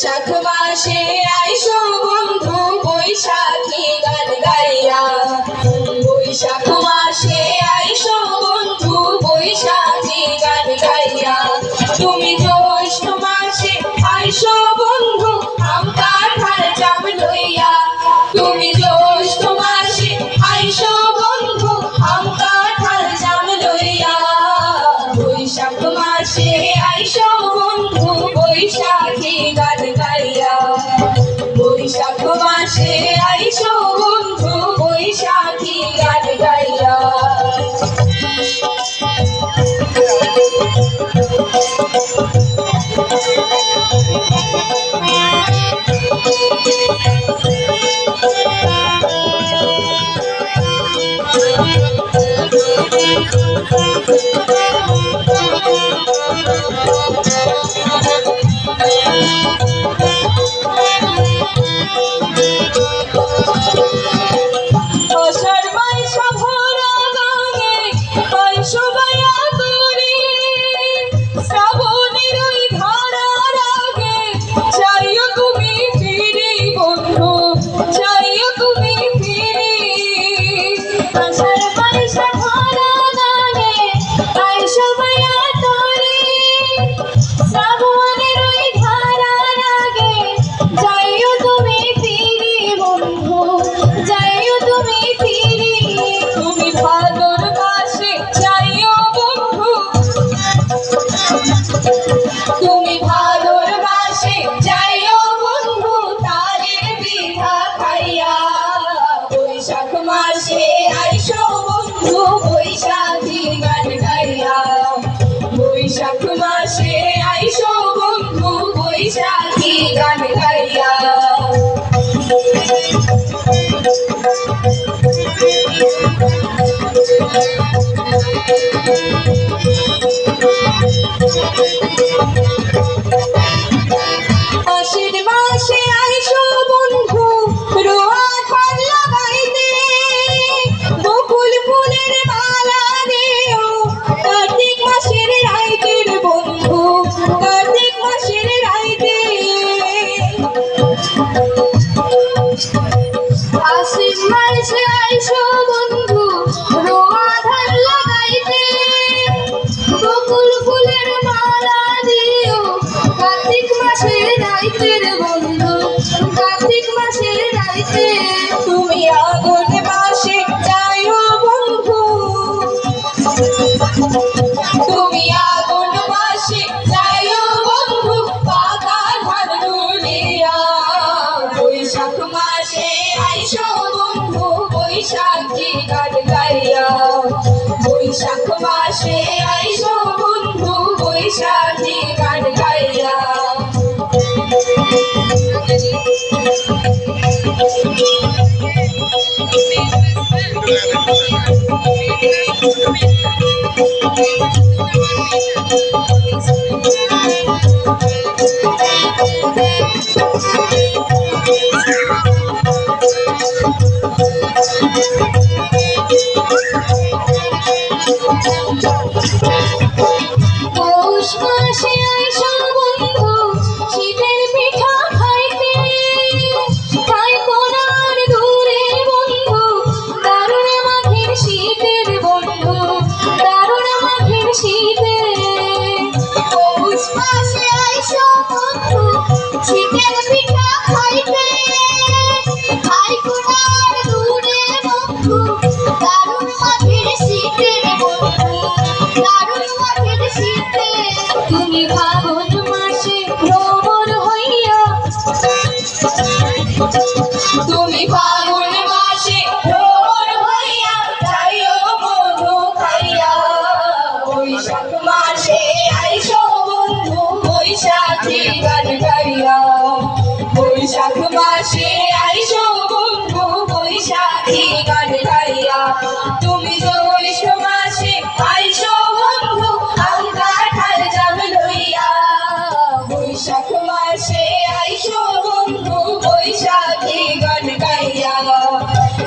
বৈশাখ মাসে আইসো বন্ধু বৈশাখী গান গাইয়া। বৈশাখ মাসে আইসো বন্ধু বৈশাখী গান গাইয়া। তুমি জ্যৈষ্ঠ মাসে আইসো বন্ধু আম কাঁঠাল জাম লইয়া। তুমি জ্যৈষ্ঠ মাসে আইসো বন্ধু আম কাঁঠাল জাম লইয়া। বৈশাখ মাসে আইসো বন্ধু বৈশাখী গান গাইয়া। বৈশাখ মাসে আইসো বন্ধু বৈশাখী গান গাইয়া। বৈশাখ মাসে আইসো বন্ধু বৈশাখী গান গাইয়া। বৈশাখ মাসে আইসো বন্ধু বৈশাখী গান গাইয়া। আশ্বিন মাসে আইসো বন্ধু রোয়া ধান লাগাইতে। বকুল ফুলের মালা দিও কার্তিক মাসের রাইতের বন্ধু, কার্তিক মাসের রাইতে। আশ্বিন মাসে আইসো বন্ধু রোয়া ধান লাগাইতে। বকুল ফুলের মালা দিও কার্তিক মাসের রাইতের বন্ধু, কার্তিক মাসের রাইতে। তুমি আগুন মাসে যাইও বন্ধু, তুমি আগুন মাসে যাইও বন্ধু পাকা ধান তুলিয়া। বৈশাখ মাসে আইসো বন্ধু বৈশাখী গান গাইয়া। বৈশাখ মাসে আইসো বন্ধু বৈশাখী গান গাইয়া। পৌষ মাসে আইসো বন্ধু শীতের পিঠা খাইতে। খাই কোনার দূরে বন্ধু দারুণ মাঘের শীতের বন্ধু, দারুণ মাঘের শীতে। পৌষ মাসে আইসো বন্ধু শীতের পিঠা খাইতে। খাই কোনার দূরে বন্ধু দারুণ মাঘের শীতের বন্ধু, দারুণ মাঘের শীতে। তুমি ফাগুন মাসে ভ্রমণ হইয়া। তুমি ফাগুন মাসে ভ্রমণ হইয়া যাইও মধু খাইয়া। বৈশাখ মাসে আইসো বন্ধু বৈশাখী গান গাইয়া। বৈশাখ মাসে আইসো বন্ধু বৈশাখী গান গাইয়া। তুমি জ্যৈষ্ঠ মাসে আইসো বন্ধু আম কাঁঠাল জাম লইয়া। বৈশাখ মাসে আইসো বন্ধু বৈশাখী গান গাইয়া।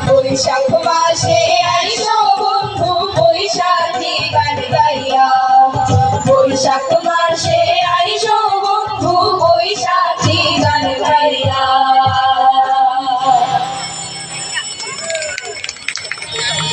বৈশাখ মাসে আইসো বন্ধু বৈশাখী গান গাইয়া। বৈশাখ